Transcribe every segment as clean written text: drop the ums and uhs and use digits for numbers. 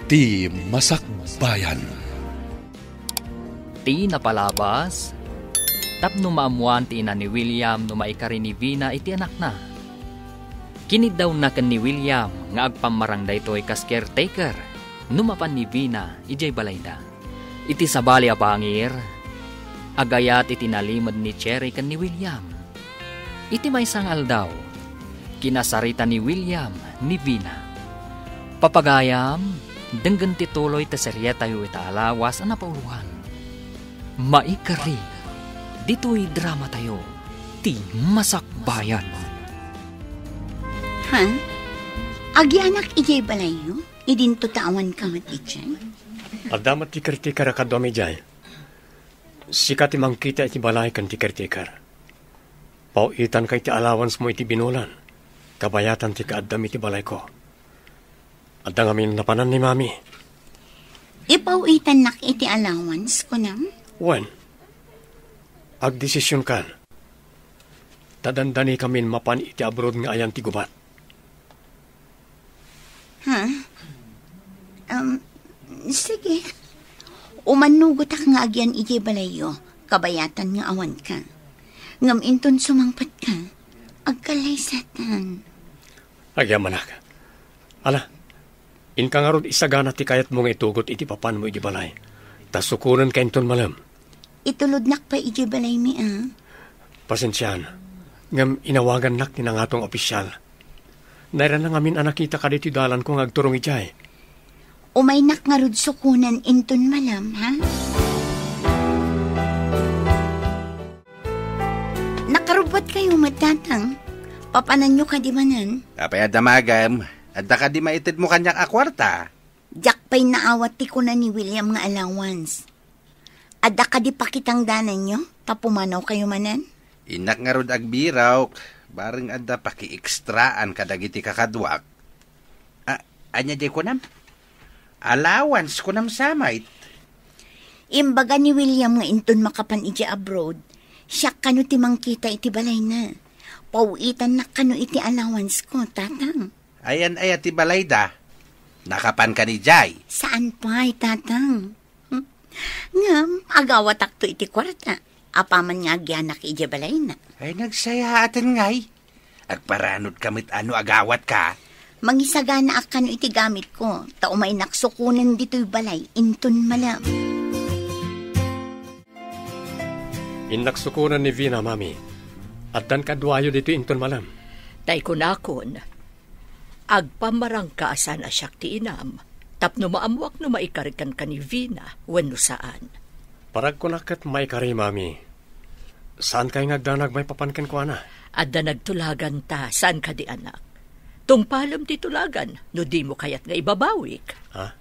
Ti Masakbayan. Ti napalabas, tapno maamuan ti ina ni William no maikari ni Vina iti anak na. Kinid daw na kan ni William nga agpamarang daytoy kas caretaker no mapan ni Vina ijay balayda. Iti sabali a bangir, agayat iti nalimod ni Cherry kan ni William. Iti may sangal daw, kinasarita ni William ni Vina. Papagayam, denggan tituloy ta serye tayo itaalawas ang napauluhan. Maikari, dito'y drama tayo, ti Masakbayan. Ha? Agi anak ijay balayo? Idinto tawan ka mat ijay? Adamat ti caretaker akadami jay. Sikat imang kita iti balay kan ti caretaker. Pauitan kay ti allowance mo iti binulan. Kabayatan ti kaadam iti balay ko. Adang amin napanan ni mami. Ipauitan nak iti allowance ko nam? Wen, agdesisyon kan. Tadandani kamin mapan iti abroad nga ayan ti gubat. Ha? Sige. Umanugot ak nga agyan iti balayo, kabayatan nga awan ka. Ngam inton sumangpat ka, agkalaysatan. Agyamanak. Ala, in ka nga rod isagana ti kayat mo nga itugot iti papan mo iti balay. Tas sukunan ka inton malam. Itulod nak pa iti balay mi Pasensyahan. Ngam inawagan nak ni nangatong opisyal. Naira na ngamin anak kita kaditi dalan kong agturong ijay. Umay nak nga rod sukunan inton malam, ha? Nakarubot kayo matatang. Papanan nyo ka di manan? Apay adamagam, adda ka di maitid mo kanyak akwarta. Jack pa'y naawat ti ko na ni William nga allowance. Adda ka di pakitang danan nyo? Tapumanaw kayo manan? Inak nga rod agbiraw, baring adda paki-ekstraan kadagiti kakadwak. Anya di ko nam? Allowance ko nam samait. Imbaga ni William nga inton makapan iti abroad, siya kano ti mangkita iti balay na. Pauitan na kano iti allowance ko, tatang. Ayan ay ati balayda. Nakapan ka ni Jai. Saan pa, tatang? Ngam, agawat akto iti kwarta. Apaman nga agyanak iti balay na. Ay nagsaya atin ngay. Agparanod kamit ano agawat ka. Mangisagana akano iti gamit ko. Tao may naksukunan dito'y balay. Inton malam. Inaksukunan ni Vina, mami. At dan kadwayo dito inton malam. Tay kunakon, agpamarang kaasan asyak ti inam, tapno maamuak no maikarikan ka ni Vina, wenno saan. Parag kunakat may kari, mami. Saan kayo ngagdanag may papankin ko, ana? Adda nagtulagan ta, saan ka di anak? Tungpalam ti tulagan, no di mo kayat nga ibabawik. Ha?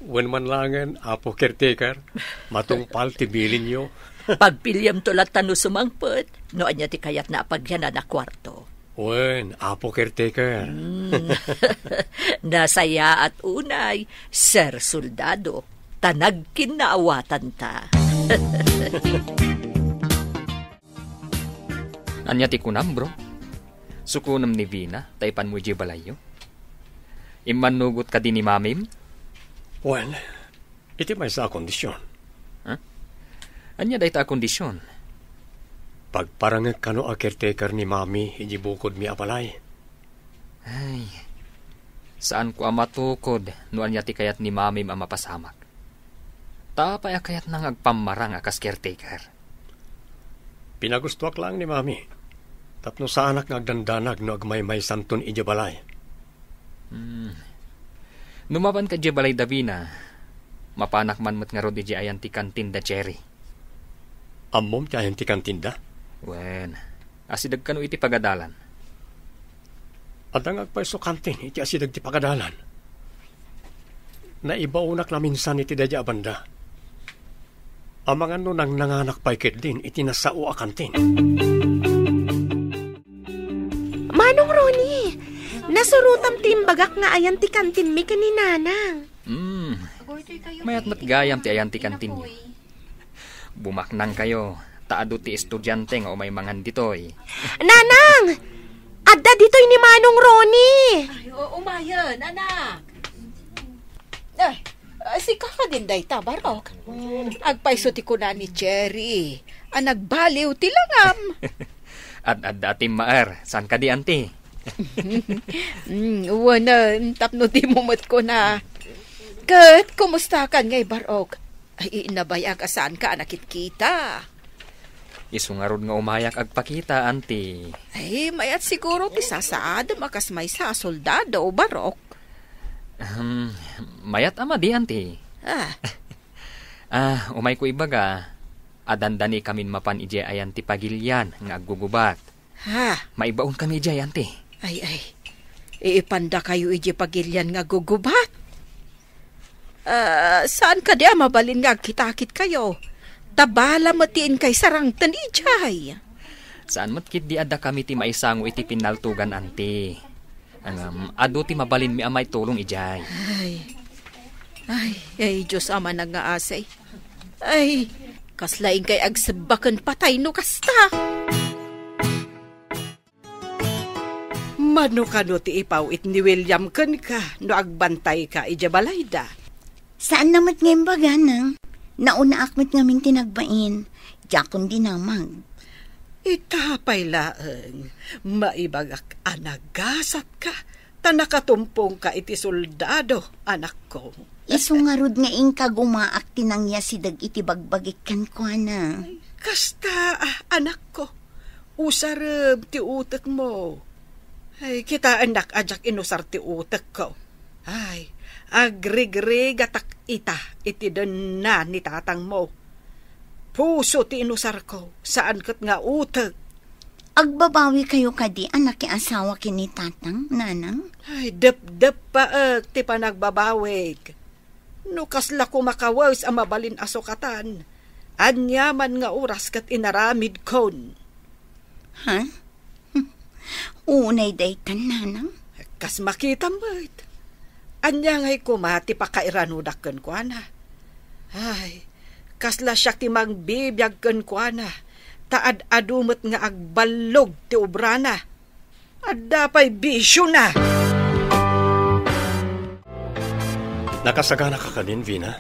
Wen man langan, apo caretaker, matungpal ti bilin nyo. Pagpilyam tulat tano sumangpet, no anya ti kayat na pagyanan na kwarto. Wen, apo caretaker. Nasaya at unay, Sir Soldado, tanag kinaawatan ta. Anya ti kunam, bro? Sukunam ni Vina, taypan mo di balayo. Imanugot ka din ni mamim? Well, iti may sa kondisyon. Huh? Anya day ta kondisyon? Pagparangag kano a caretaker ni mami, hindi bukod mi apalay. Ay, saan ko amatukod no anya ti kayat ni mamim ang mapasamak? Tapay kayat nang agpamarang akas caretaker. Pinagustuak lang ni mami. Tapno sa anak ngagdandanag no agmay-may santon ijabalay. Numaban ka ijabalay Davina, mapanak man mo't nga rod iji ayan ti kantin da Cherry. Ammom ti ayan ti kantin da? Wen, asidag ka no iti pagadalan. Adang agpaiso kantin, iti asidag ti pagadalan. Naibaunak na minsan iti dadya abanda. Amangan no nang nanganak paikit din, iti nasao a kantin. Manong Ronnie, nasurutam timbagak nga ayan ti kantin mi kaninanang. Mayat matgayam ti ayan ti kantin nyo. Bumaknang kayo, taado ti estudyante nga umay mangan ditoy. Nanang! Adda ditoy ni Manong Ronnie! Ay, umayan, anak! Ay, si kakadin day ta, Barok. Agpaiso ti ko na ni Cherry. Nagbaliw ti langam. At dati maar, saan ka di anti? Wana, tapno di mumot ko na. Kat, kumusta ka ngay, Barok? Ay, inabayag saan ka nakit-kita. Isungarod nga umayak agpakita, anti. Ay, mayat siguro ti sasaad makas may sa soldado, Barok. Mayat ama di, anti. Umay ko ibaga. Adandani kamin mapan ije ayan ti pagilyan nga aggugubat. Maibaon kami ije, anti. Ay. Iipanda kayo ije pagilyan nga gugubat. Saan ka di mabalin nga kitakit kayo? Tabala matiin kay sarang tanijay. Saan matkit di ada kami ti maisango iti pinaltugan, anti. Ado ti mabalin mi amay tulong ijay. Ay, Diyos ama nag-aasay. Ay, kaslaing kay agsabakan patay no kasta. Mano ka no ti ipawit ni William kan ka no agbantay ka ijabalayda. Saan namat ngayon baga nang? Nauna akmet ngamin tinagbain. Jakon dinamag. Itapay laeng. Maibagak anagasat ka. Tanakatumpong ka iti soldado, anak ko. Isungarod nga ingka gumaak tinangya si dag iti bagbagikan ko na. Kasta, anak ko. Usarab ti utek mo. Ay, kita anak ajak inusar ti utek ko. Ay, agrig-rig atak ita iti na ni tatang mo. Puso ti inusar ko, saan kat nga utek. Agbabawi kayo kadi anak ki asawa kini tatang, nanang? Ay, dep-dep pa ti panagbabawig. No kasla ko makawaws ang mabalin asokatan. Anyaman nga oras kat inaramid kon. Ha? Unay daytan, nanang? Kas makita mo it. Anya ngay kumati pa kairanudak ken ko na. Ay, kasla siya ti magbibiyag ken ko na. Taad adumot nga agbalog ti obrana. Adda pa'y bisyo na. Nakasagana ka ka din, Vina?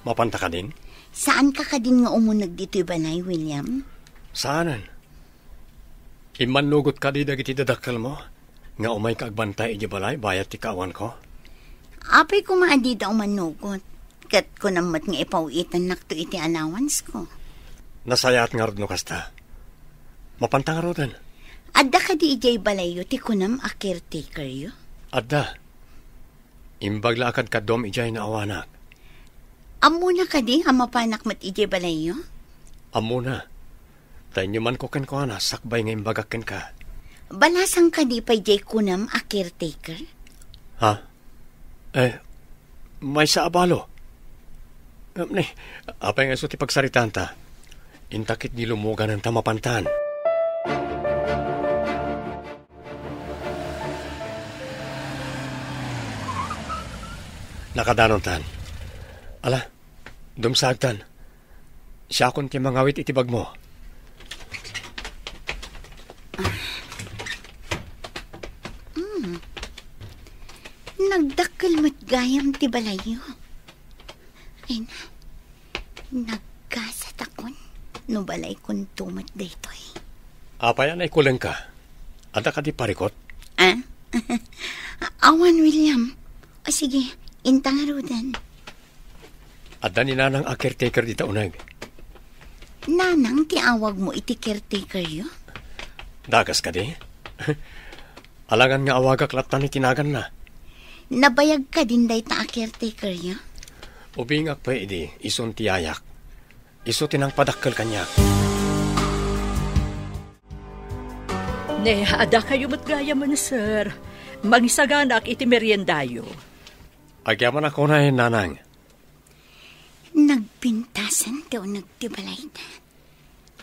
Mapanta ka din? Saan ka din nga umunag dito banay, William? Saanan? Imanlugot ka di dagiti dadakkel mo? Nga umay ka agbantay iji balay, bayat ti kaawan ko? Apay ko maadi daw manugot. Kat ko namat nga ipawitan nakto iti allowance ko. Nasayat nga rod no kasta. Mapanta nga rodan. Adda ka di ijay balayo ti kunam a caretaker yo? Adda. Imbag lakad ka dom ijay na awanak. Amuna ka di mapanak mat ijay balayo? Amuna. Tayo man ko ken ko na sakbay nga imbagakken ka. Balasang ka di pa ijay kunam a caretaker? Ha? May sa abalo. Apay nga so ti pagsaritan ta. Intakit di lumugan ng tamapantan. Nakadanon tan. Ala, dumsagtan. Siya akong ti mangawit itibag mo. Nagdakkel mo't gayam ti balayo. Ay na, nagkasat akon. No balay kong tumat daytoy. Apayan ay kulang ka. Ada ka di parikot? Awan, William. O sige, intang arudan. Ada ni nanang a caretaker di taunag. Nanang, tiawag mo iti caretaker yo? Dagas ka di? Alangan nga awagak latan ni tinagan na. Nabayag ka din day ta a caretaker yo? Ubingak pa idi, ison tiyayak. Iso tinang padakkel kanya. Ne, ada kayo matgaya man, sir. Mangisaganak iti meriendayo. Agyaman ako na nanang. Nagpintasan daw nagtibalay na.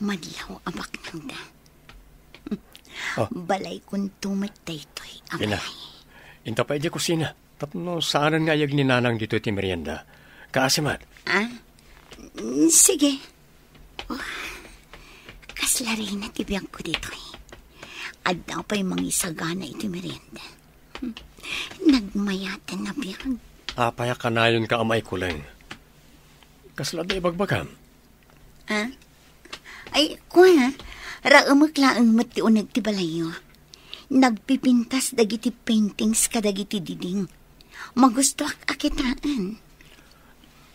Madlaw abak nang da. Balay kong tumatay to'y Ina, amalay. inta pa iji kusina. Tapno saanan nga yag ni nanang dito iti merienda. Kaasimat. Sige. Kaslari na tibiyang ko dito eh. At daw pa'y mangisagana iti merienda. Nagmayatan na biyang. Apaya ka na yun ka amay kuleng. Kasla da ibagbagam. Ay, kuha, raamaklaan mat ti unag ti balayo. Nagpipintas dagiti paintings kadagiti diding. Magusto akitaan.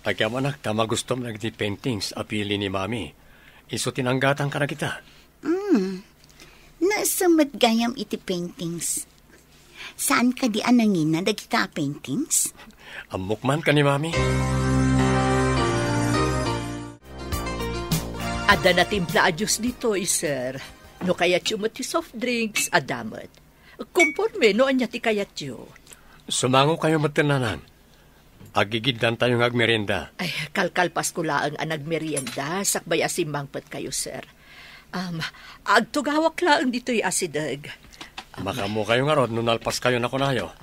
Tagyam anak, tama gusto mo nagdi paintings apili ni mami. Iso tinanggatan ka na kita. Nasamad gayam iti paintings. Saan ka di anangin na dagita paintings? Amukman ka ni mami. Ada na timpla adyos dito, sir. No kayat yu mo ti soft drinks, adamat. Kumporme, no anya ti kayat yu. Sumango kayo matinanan. Agigiddan tayong agmerienda. Ay, kalkalpas ko laang ang nagmerienda, sakbay asimbangpat kayo, sir. Agtugawak laang dito'y asidag. Makamu kayo nga rod, nunalpas kayo na kunayo.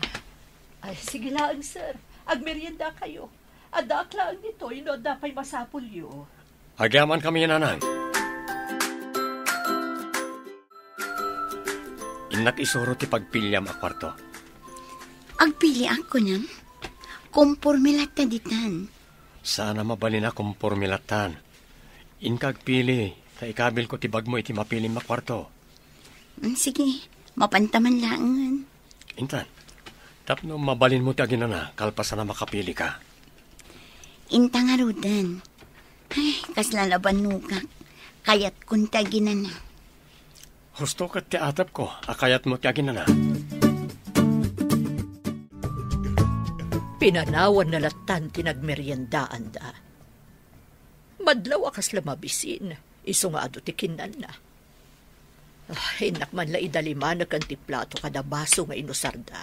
Ay, sige laang, sir. Agmerienda kayo. Adak laang dito'y no dapay masapul yu. Agyaman kami nanang. Inak isuro ti pagpilyam a kwarto. Agpili ako nam. Kumpormilat na ditan. Sana mabalin na kumpormilatan. Inkagpili, ta ikabil ko ti bag mo iti mapilim a kwarto. Sige, mapantaman laangan. Intan, tapno mabalin mo ti aginana, kalpasan na makapili ka. Inta nga rudan. Ay, kaslalaban nuka. Kayat kun ti aginana. Husto kat ti atap ko, akayat mo ti aginana. Pinanawan na latan tinagmeryendaan da. Madlaw akas lamabisin, iso nga ado tikinan na. Hinak man la idaliman na kanti plato kada baso nga inusarda.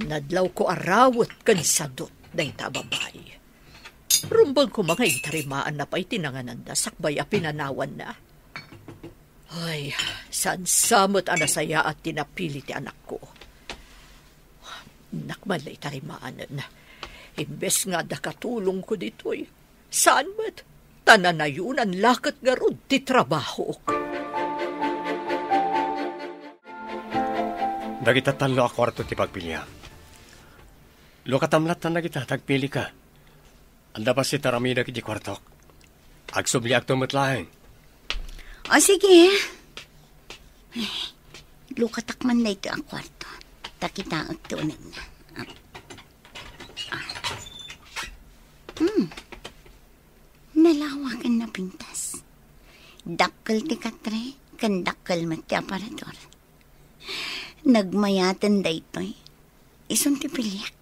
Nadlaw ko arawot kan sadot na itababay. Rumbang ko mga intarimaan na pa'y tinangananda, sakbay a pinanawan na. Ay, saan samot anasaya at tinapili ti anak ko. Nakman la'y tarimaanan na. Imbes nga nakatulong ko dito'y. Saan mat? Tananayunan lakat nga rod ti trabaho. Dagita talo a kwarto ti pagpilya. Lokatamlat na kita, tagpili ka. Anda pa si taramida kiti kwartok. Agsubli ak tumatlaeng. O sige. Lukatakman na ito ang kwarto. Takita ang tunag na. Nalawakan na pintas. Dakkel ti katre, kan dakkel mat ti aparador. Nagmayatan da ito'y. Isun ti pilyak.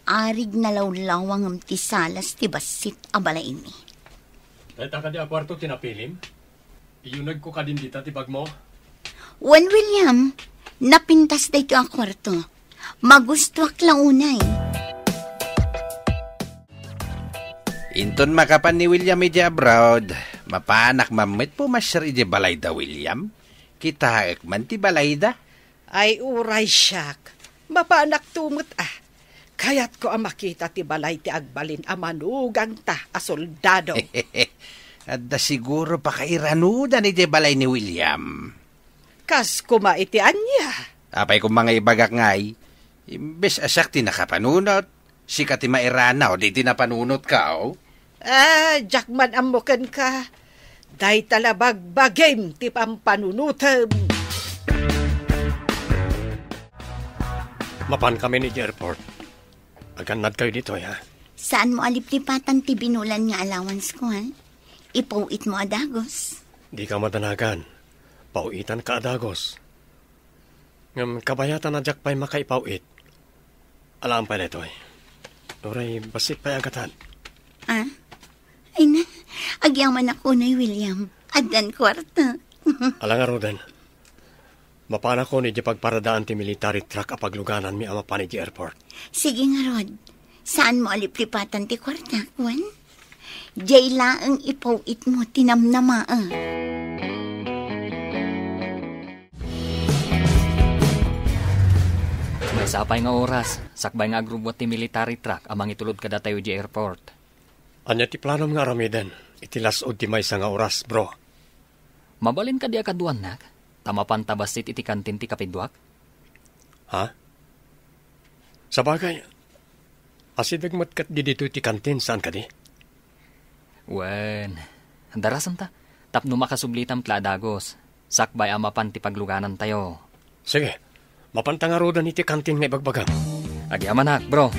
Arig na lawlawang am ti salas ti basit abalaimi. Dahita ka di a kwarto tinapilim? Iyunag ko ka din dita ti bag mo? Juan William, napintas da ito ang kwarto. Magustuak lang unay. Inton makapan ni William iti abroad, mapanak mamit po masyar iti balayda William. Kita man ti balayda. Ay uray siyak. Mapanak tumot Kayat ko ang makita ti balay ti agbalin amanugang ta a soldado. Adda siguro pa kairanudan iti balay ni William. Kas kumaitian niya. Apay kung mga ibagak ngay, imbes asak ti nakapanunot, sikat ti mairana o di ti napanunot ka o. Jakman amukan ka. Day talabag bagim ti pampanunutam. Mapan kami ni airport. Aganad kayo dito, ha? Saan mo aliplipatan ti binulan nga allowance ko, ha? Ipauit mo adagos. Di ka madanagan. Pauitan ka adagos. Ngam kabayatan na jakpay makaipauit. Alam pa dito, eh. Oray, basit pa'y agatan. Ay na, agyaman ako na William. Adan kwarta. Alang nga, Roden. Mapana ko ni di pagparadaan ti military truck a pagluganan mi ama pa ni di airport. Sige nga, Rod. Saan mo aliplipatan ti kwarta, Juan? Jay laang ipauit mo tinamnama, May sapay nga oras, sakbay nga agrubot ti military truck amang itulod kada tayo di airport. Anya ti planom nga ramiden, itilasod ti maysa nga oras, bro. Mabalin ka di akaduan nak, tamapan tabasit iti kantin ti kapidwak? Ha? Sa bagay, asidagmat kat di dito ti kantin saan ka di? Wen, darasan ta. Tapno makasublitam tladagos. Sakbay amapan ti pagluganan tayo. Sige, mapantangarodan iti kantin nga ibagbagang. Agyaman hak, bro.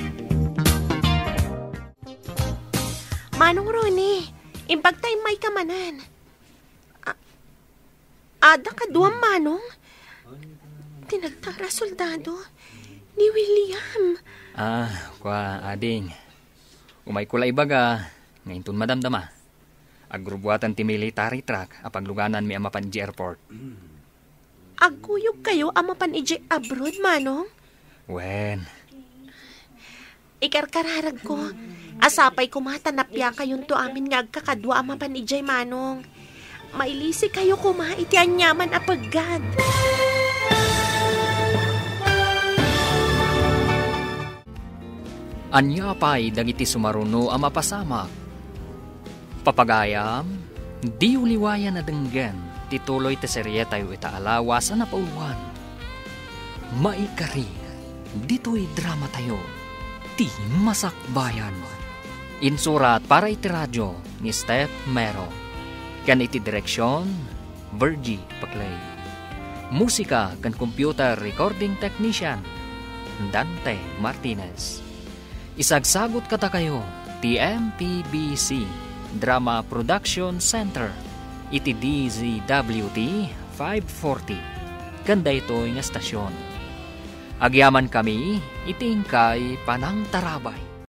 Manong Ronnie, impagtay may kamanan. Ada ka duwang manong? Tinagtara soldado ni William. Kwa ading. Umay kulay baga, ngayon tun madamdama. Agrubuatan ti military truck apagluganan mi amapan di airport. Agkuyog kayo amapan iji abroad, manong? Wen. Ikarkararag ko. Asapay kumatanapya kayon to amin nga agkakadwa amapan ijay, manong. Mailisi kayo iti anyaman apagad. Anya apay dagiti sumaruno ang mapasamak. Papagayam, di uliwayan na denggan, tituloy te serye tayo itaalawa sa napauluan. Maikari, dito'y drama tayo, ti masakbayan. Insurat para iti radyo ni Steph Mero. Kan iti direksyon, Virgie Paclay. Musika kan computer recording technician, Dante Martinez. Isagsagot kata kayo, TMPBC Drama Production Center, iti DZWT 540. Ganda ito nga stasyon. Agyaman kami, itingkay panang tarabay.